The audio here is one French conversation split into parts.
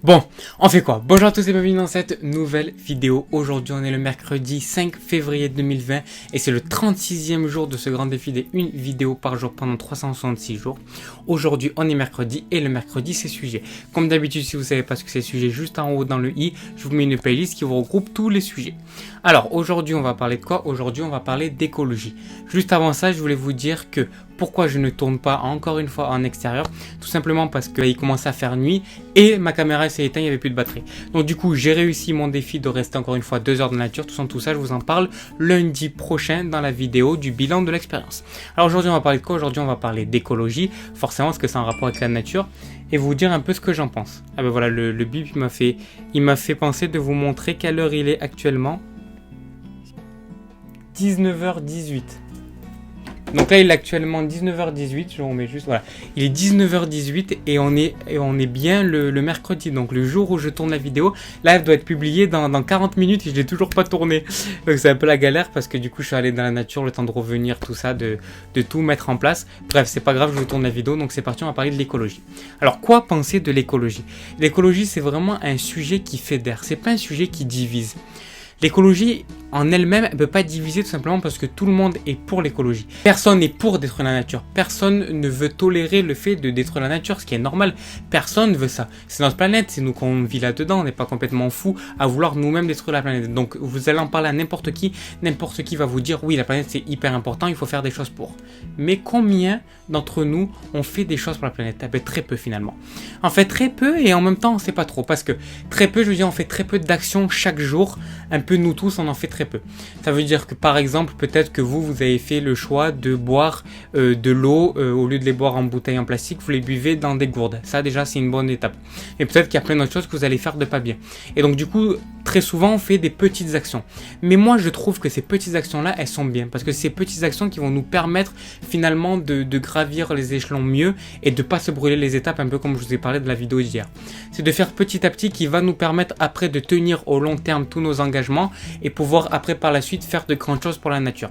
Bon, on fait quoi? Bonjour à tous et bienvenue dans cette nouvelle vidéo. Aujourd'hui, on est le mercredi 5 février 2020 et c'est le 36e jour de ce grand défi des une vidéo par jour pendant 366 jours. Aujourd'hui, on est mercredi et le mercredi, c'est sujet. Comme d'habitude, si vous ne savez pas ce que c'est sujet, juste en haut dans le i, je vous mets une playlist qui vous regroupe tous les sujets. Alors, aujourd'hui, on va parler de quoi? Aujourd'hui, on va parler d'écologie. Juste avant ça, je voulais vous dire que pourquoi je ne tourne pas encore une fois en extérieur? Tout simplement parce qu'il commençait à faire nuit et ma caméra s'est éteinte, il n'y avait plus de batterie. Donc du coup, j'ai réussi mon défi de rester encore une fois 2 heures dans la nature. Tout ça, je vous en parle lundi prochain dans la vidéo du bilan de l'expérience. Alors aujourd'hui, on va parler de quoi? Aujourd'hui, on va parler d'écologie, forcément parce que c'est en rapport avec la nature, et vous dire un peu ce que j'en pense. Ah ben voilà, le bip, il m'a fait penser de vous montrer quelle heure il est actuellement. 19h18. Donc là, il est actuellement 19h18, je remets juste, voilà. Il est 19h18 et on est bien le mercredi, donc le jour où je tourne la vidéo. Là, elle doit être publiée dans 40 minutes et je l'ai toujours pas tournée. Donc c'est un peu la galère parce que du coup, je suis allé dans la nature, le temps de revenir, tout ça, de tout mettre en place. Bref, c'est pas grave, je vous tourne la vidéo, donc c'est parti, on va parler de l'écologie. Alors, quoi penser de l'écologie? L'écologie, c'est vraiment un sujet qui fédère, c'est pas un sujet qui divise. L'écologie en elle-même, elle ne peut pas diviser tout simplement parce que tout le monde est pour l'écologie. Personne n'est pour détruire la nature. Personne ne veut tolérer le fait de détruire la nature, ce qui est normal. Personne ne veut ça. C'est notre planète, c'est nous qu'on vit là-dedans. On n'est pas complètement fous à vouloir nous-mêmes détruire la planète. Donc vous allez en parler à n'importe qui va vous dire oui, la planète c'est hyper important, il faut faire des choses pour. Mais combien d'entre nous ont fait des choses pour la planète? Très peu finalement. En fait très peu et en même temps on ne sait pas trop. Parce que très peu, je veux dire, on fait très peu d'actions chaque jour. Un peu nous tous, on en fait très peu. Ça veut dire que par exemple, peut-être que vous avez fait le choix de boire de l'eau, au lieu de les boire en bouteille en plastique, vous les buvez dans des gourdes. Ça déjà c'est une bonne étape. Et peut-être qu'il y a plein d'autres choses que vous allez faire de pas bien. Et donc du coup, très souvent on fait des petites actions. Mais moi je trouve que ces petites actions-là, elles sont bien. Parce que c'est ces petites actions qui vont nous permettre finalement de gravir les échelons mieux et de pas se brûler les étapes, un peu comme je vous ai parlé de la vidéo d'hier. C'est de faire petit à petit qui va nous permettre après de tenir au long terme tous nos engagements et pouvoir après par la suite faire de grandes choses pour la nature.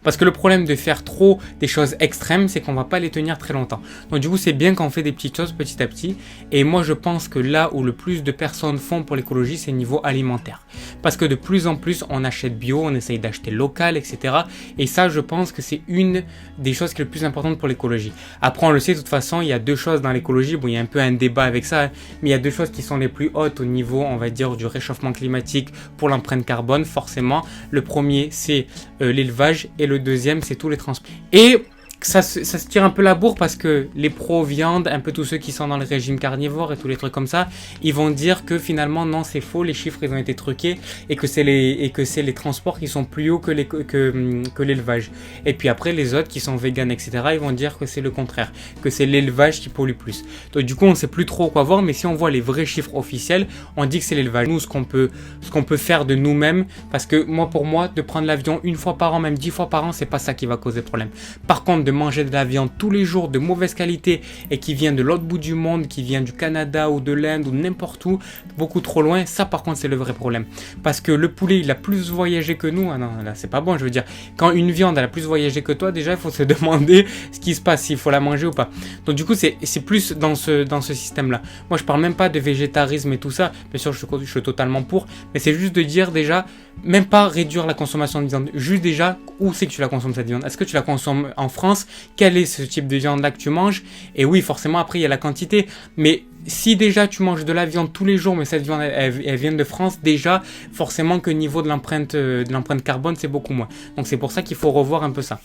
Parce que le problème de faire trop des choses extrêmes, c'est qu'on va pas les tenir très longtemps. Donc du coup, c'est bien quand on fait des petites choses petit à petit. Et moi, je pense que là où le plus de personnes font pour l'écologie, c'est au niveau alimentaire. Parce que de plus en plus, on achète bio, on essaye d'acheter local, etc. Et ça, je pense que c'est une des choses qui est le plus importante pour l'écologie. Après, on le sait, de toute façon, il y a deux choses dans l'écologie. Bon, il y a un peu un débat avec ça, mais il y a deux choses qui sont les plus hautes au niveau, on va dire, du réchauffement climatique pour l'empreinte carbone, forcément. Le premier, c'est l'élevage et le deuxième, c'est tous les transports. Et ça se tire un peu la bourre parce que les pro-viande, un peu tous ceux qui sont dans le régime carnivore et tous les trucs comme ça, ils vont dire que finalement non, c'est faux, les chiffres ils ont été truqués et que c'est les transports qui sont plus hauts que l'élevage. Et puis après les autres qui sont véganes, etc., ils vont dire que c'est le contraire, que c'est l'élevage qui pollue plus. Donc du coup on sait plus trop quoi voir, mais si on voit les vrais chiffres officiels, on dit que c'est l'élevage. Nous ce qu'on peut faire de nous-mêmes, parce que pour moi de prendre l'avion une fois par an, même 10 fois par an, c'est pas ça qui va causer problème. Par contre de manger de la viande tous les jours de mauvaise qualité et qui vient de l'autre bout du monde, qui vient du Canada ou de l'Inde ou n'importe où, beaucoup trop loin, ça par contre c'est le vrai problème. Parce que le poulet il a plus voyagé que nous, ah non là c'est pas bon, je veux dire, quand une viande elle a plus voyagé que toi, déjà il faut se demander ce qui se passe, s'il faut la manger ou pas. Donc du coup c'est plus dans ce système là. Moi je parle même pas de végétarisme et tout ça, bien sûr je suis totalement pour, mais c'est juste de dire déjà, même pas réduire la consommation de viande, juste déjà où c'est que tu la consommes cette viande, est-ce que tu la consommes en France? Quel est ce type de viande là que tu manges? Et oui forcément après il y a la quantité, mais si déjà tu manges de la viande tous les jours, mais cette viande elle vient de France, déjà forcément que niveau de l'empreinte carbone c'est beaucoup moins. Donc c'est pour ça qu'il faut revoir un peu ça.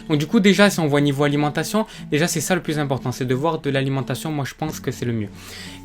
Donc du coup déjà si on voit niveau alimentation, déjà c'est ça le plus important, c'est de voir de l'alimentation, moi je pense que c'est le mieux.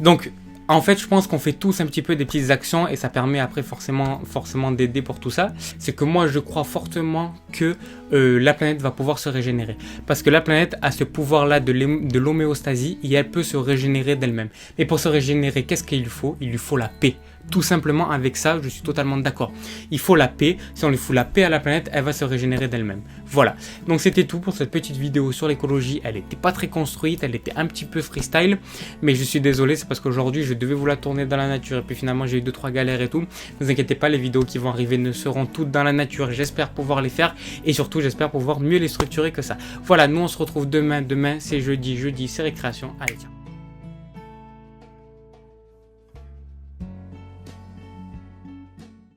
Donc en fait, je pense qu'on fait tous un petit peu des petites actions et ça permet après forcément d'aider pour tout ça. C'est que moi, je crois fortement que la planète va pouvoir se régénérer. Parce que la planète a ce pouvoir-là de l'homéostasie et elle peut se régénérer d'elle-même. Mais pour se régénérer, qu'est-ce qu'il lui faut? Il lui faut la paix. Tout simplement avec ça, je suis totalement d'accord. Il faut la paix. Si on lui fout la paix à la planète, elle va se régénérer d'elle-même. Voilà. Donc c'était tout pour cette petite vidéo sur l'écologie. Elle n'était pas très construite, elle était un petit peu freestyle. Mais je suis désolé, c'est parce qu'aujourd'hui, je devais vous la tourner dans la nature. Et puis finalement, j'ai eu 2-3 galères et tout. Ne vous inquiétez pas, les vidéos qui vont arriver ne seront toutes dans la nature. J'espère pouvoir les faire. Et surtout, j'espère pouvoir mieux les structurer que ça. Voilà, nous on se retrouve demain. Demain, c'est jeudi. Jeudi, c'est récréation. Allez, tiens.